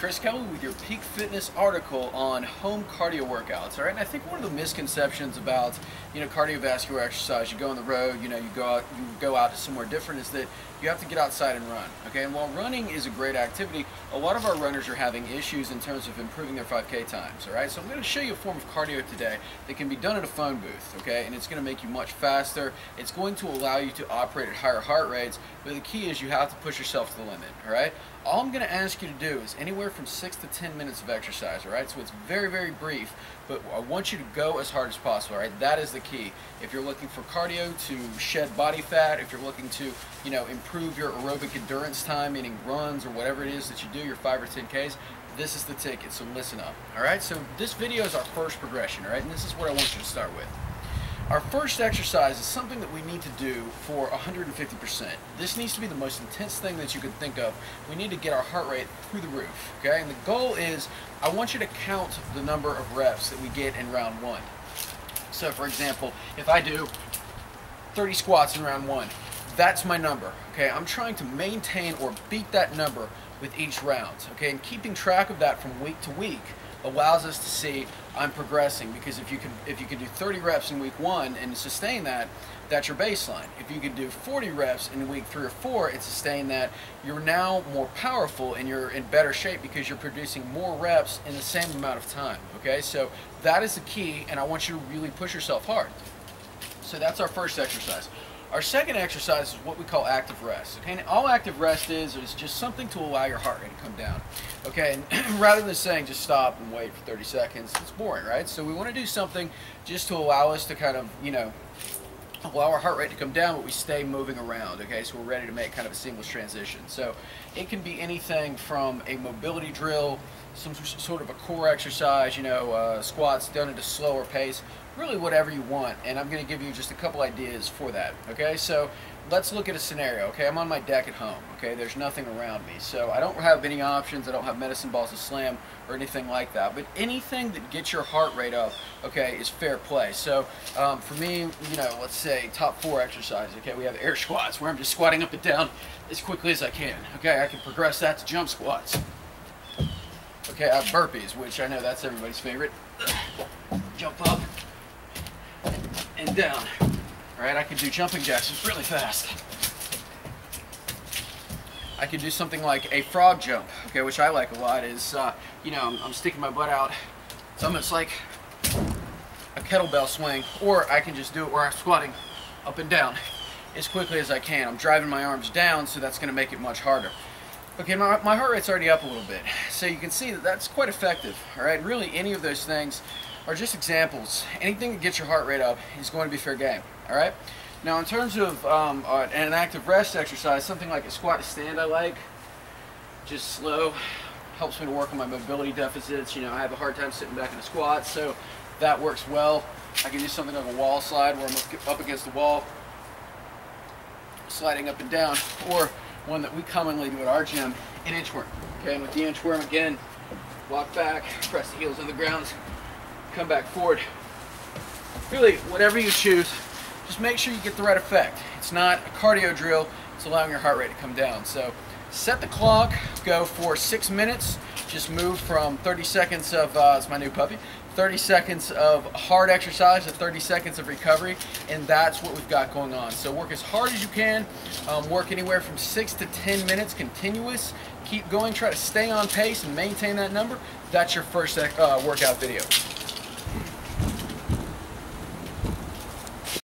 Chris Kelly with your Peak Fitness article on home cardio workouts. All right, and I think one of the misconceptions about cardiovascular exercise, you go on the road, you go out to somewhere different, is that you have to get outside and run. Okay, and while running is a great activity, a lot of our runners are having issues in terms of improving their 5K times. All right, so I'm going to show you a form of cardio today that can be done at a phone booth. Okay, and it's going to make you much faster. It's going to allow you to operate at higher heart rates, but the key is you have to push yourself to the limit. All right. All I'm going to ask you to do is anywhere from 6 to 10 minutes of exercise, all right? So it's very, very brief, but I want you to go as hard as possible, all right? That is the key. If you're looking for cardio to shed body fat, if you're looking to, improve your aerobic endurance time, meaning runs or whatever it is that you do, your 5 or 10Ks, this is the ticket, so listen up, all right? So this video is our first progression, all right? And this is what I want you to start with. Our first exercise is something that we need to do for 150%. This needs to be the most intense thing that you can think of. We need to get our heart rate through the roof, okay? And the goal is, I want you to count the number of reps that we get in round one. So for example, if I do 30 squats in round one, that's my number, okay? I'm trying to maintain or beat that number with each round, okay? And keeping track of that from week to week allows us to see I'm progressing, because if you can do 30 reps in week 1 and sustain that, that's your baseline. If you can do 40 reps in week 3 or 4 and sustain that, you're now more powerful and you're in better shape because you're producing more reps in the same amount of time. Okay, so that is the key, and I want you to really push yourself hard. So that's our first exercise. Our second exercise is what we call active rest. Okay, and all active rest is just something to allow your heart rate to come down. Okay, and rather than saying just stop and wait for 30 seconds, it's boring, right? So we want to do something just to allow us to kind of, allow our heart rate to come down, but we stay moving around. Okay, so we're ready to make kind of a seamless transition. So it can be anything from a mobility drill, some sort of a core exercise, squats done at a slower pace, really whatever you want. And I'm going to give you just a couple ideas for that. Okay, so let's look at a scenario. Okay, I'm on my deck at home. Okay, there's nothing around me, so I don't have any options. I don't have medicine balls to slam or anything like that, but anything that gets your heart rate up, okay, is fair play. So for me, let's say top 4 exercises. Okay, we have air squats, where I'm just squatting up and down as quickly as I can. Okay, I can progress that to jump squats. Okay, I have burpees, which I know that's everybody's favorite. Jump up and down. All right, I can do jumping jacks really fast. I can do something like a frog jump, okay, which I like a lot. Is I'm sticking my butt out. It's almost like a kettlebell swing, or I can just do it where I'm squatting up and down as quickly as I can. I'm driving my arms down, so that's going to make it much harder. Okay, my heart rate's already up a little bit, so you can see that that's quite effective. All right, really any of those things are just examples. Anything that gets your heart rate up is going to be fair game. All right. Now, in terms of an active rest exercise, something like a squat to stand, I like. Just slow, helps me to work on my mobility deficits. I have a hard time sitting back in a squat, so that works well. I can do something like a wall slide, where I'm up against the wall, sliding up and down, or one that we commonly do at our gym, an inchworm. Okay, and with the inchworm, again, walk back, press the heels on the ground, come back forward. Really, whatever you choose, just make sure you get the right effect. It's not a cardio drill, it's allowing your heart rate to come down. So set the clock, go for 6 minutes, just move from 30 seconds of, it's my new puppy, 30 seconds of hard exercise to 30 seconds of recovery, and that's what we've got going on. So work as hard as you can, work anywhere from 6 to 10 minutes continuous, keep going, try to stay on pace and maintain that number. That's your first workout video.